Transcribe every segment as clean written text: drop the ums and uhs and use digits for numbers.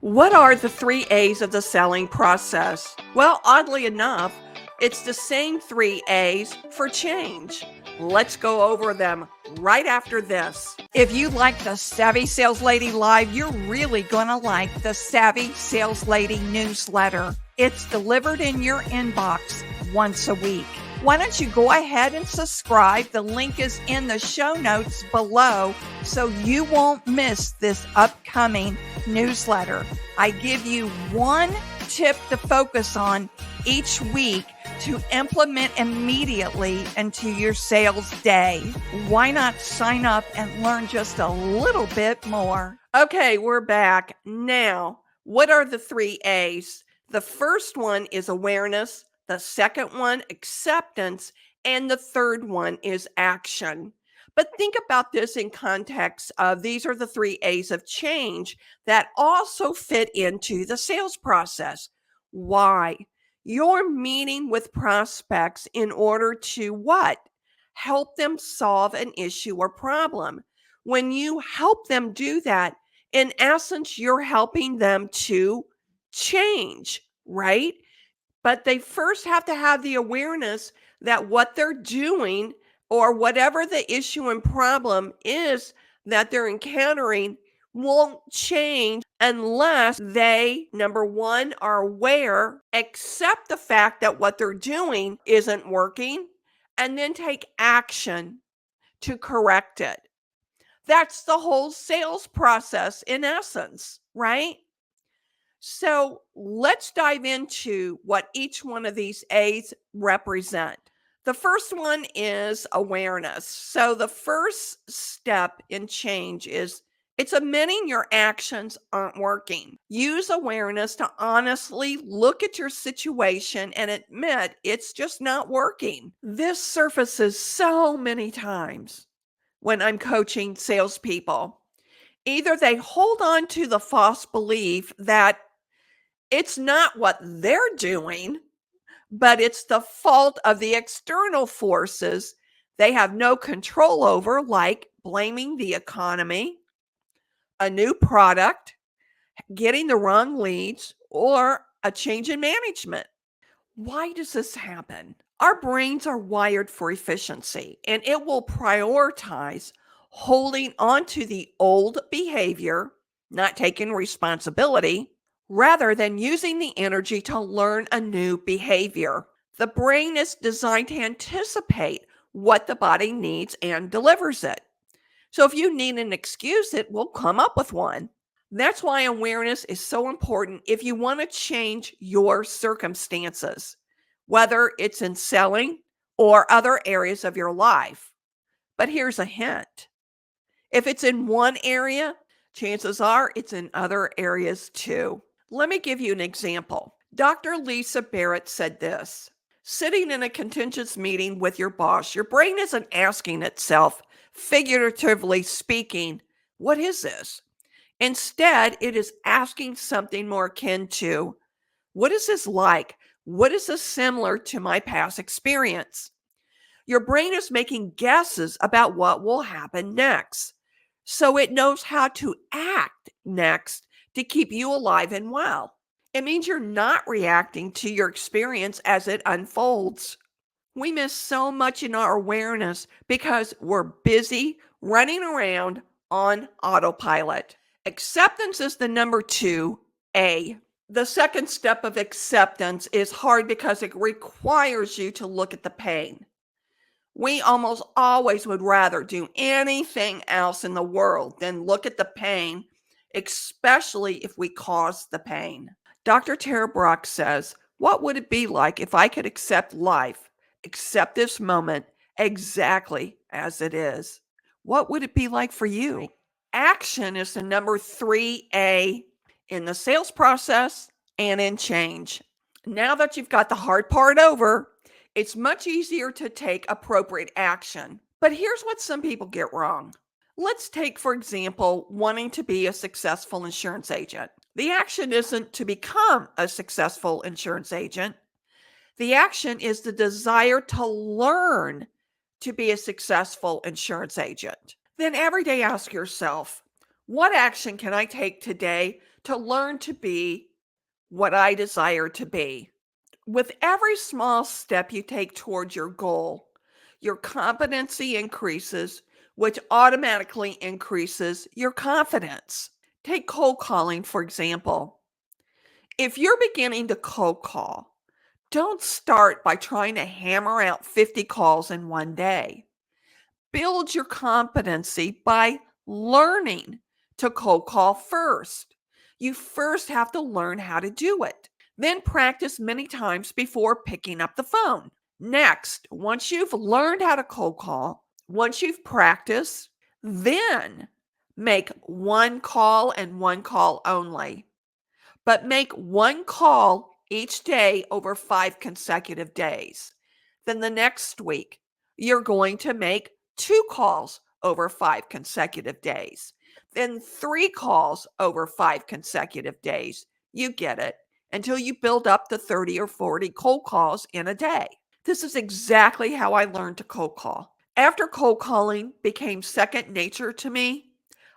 What are the three A's of the selling process? Well, oddly enough, it's the same three A's for change. Let's go over them right after this. If you like the Savvy Sales Lady Live, you're really going to like the Savvy Sales Lady newsletter. It's delivered in your inbox once a week. Why don't you go ahead and subscribe? The link is in the show notes below so you won't miss this upcoming newsletter. I give you one tip to focus on each week to implement immediately into your sales day. Why not sign up and learn just a little bit more? Okay, we're back. Now, what are the three A's? The first one is awareness, the second one, acceptance, and the third one is action. But think about this in context of these are the three A's of change that also fit into the sales process. Why? You're meeting with prospects in order to what? Help them solve an issue or problem. When you help them do that, in essence, you're helping them to change, right? But they first have to have the awareness that what they're doing or whatever the issue and problem is that they're encountering won't change unless they, number one, are aware, accept the fact that what they're doing isn't working, and then take action to correct it. That's the whole sales process in essence, right? So let's dive into what each one of these A's represent. The first one is awareness. So the first step in change is it's admitting your actions aren't working. Use awareness to honestly look at your situation and admit it's just not working. This surfaces so many times when I'm coaching salespeople. Either they hold on to the false belief that it's not what they're doing, but it's the fault of the external forces they have no control over, like blaming the economy, a new product, getting the wrong leads, or a change in management. Why does this happen? Our brains are wired for efficiency, and it will prioritize holding on to the old behavior, not taking responsibility, rather than using the energy to learn a new behavior. The brain is designed to anticipate what the body needs and delivers it. So if you need an excuse, it will come up with one. That's why awareness is so important if you want to change your circumstances, whether it's in selling or other areas of your life. But here's a hint. If it's in one area, chances are it's in other areas too. Let me give you an example. Dr. Lisa Barrett said this: sitting in a contentious meeting with your boss, your brain isn't asking itself, figuratively speaking, what is this? Instead, it is asking something more akin to, what is this like? What is this similar to my past experience? Your brain is making guesses about what will happen next, so it knows how to act next to keep you alive and well. It means you're not reacting to your experience as it unfolds. We miss so much in our awareness because we're busy running around on autopilot. Acceptance is the number 2A. The second step of acceptance is hard because it requires you to look at the pain. We almost always would rather do anything else in the world than look at the pain, especially if we cause the pain. Dr. Tara Brach says, what would it be like if I could accept life, accept this moment exactly as it is? What would it be like for you? Action is the number 3A in the sales process and in change. Now that you've got the hard part over, it's much easier to take appropriate action. But here's what some people get wrong. Let's take, for example, wanting to be a successful insurance agent. The action isn't to become a successful insurance agent. The action is the desire to learn to be a successful insurance agent. Then every day ask yourself, what action can I take today to learn to be what I desire to be. With every small step you take towards your goal, your competency increases, which automatically increases your confidence. Take cold calling, for example. If you're beginning to cold call, don't start by trying to hammer out 50 calls in one day. Build your competency by learning to cold call first. You first have to learn how to do it. Then practice many times before picking up the phone. Next, once you've learned how to cold call, once you've practiced, then make one call and one call only. But make one call each day over 5 consecutive days. Then the next week, you're going to make 2 calls over 5 consecutive days. Then 3 calls over 5 consecutive days. You get it, until you build up to 30 or 40 cold calls in a day. This is exactly how I learned to cold call. After cold calling became second nature to me,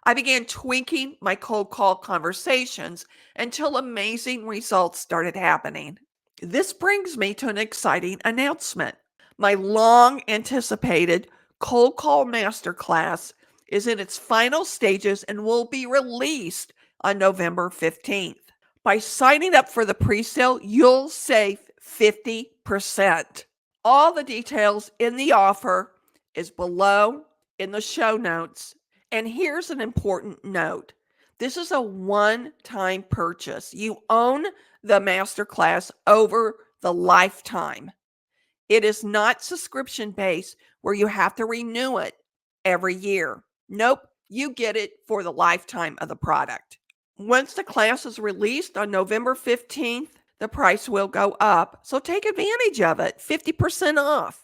I began tweaking my cold call conversations until amazing results started happening. This brings me to an exciting announcement. My long anticipated cold call masterclass is in its final stages and will be released on November 15th. By signing up for the pre-sale, you'll save 50%. All the details in the offer is below in the show notes. And here's an important note. This is a one-time purchase. You own the masterclass over the lifetime. It is not subscription-based where you have to renew it every year. Nope, you get it for the lifetime of the product. Once the class is released on November 15th, the price will go up. So take advantage of it, 50% off.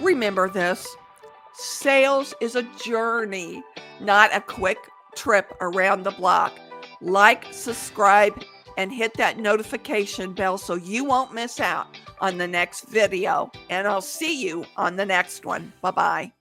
Remember this. Sales is a journey, not a quick trip around the block. Like, subscribe, and hit that notification bell so you won't miss out on the next video. And I'll see you on the next one. Bye-bye.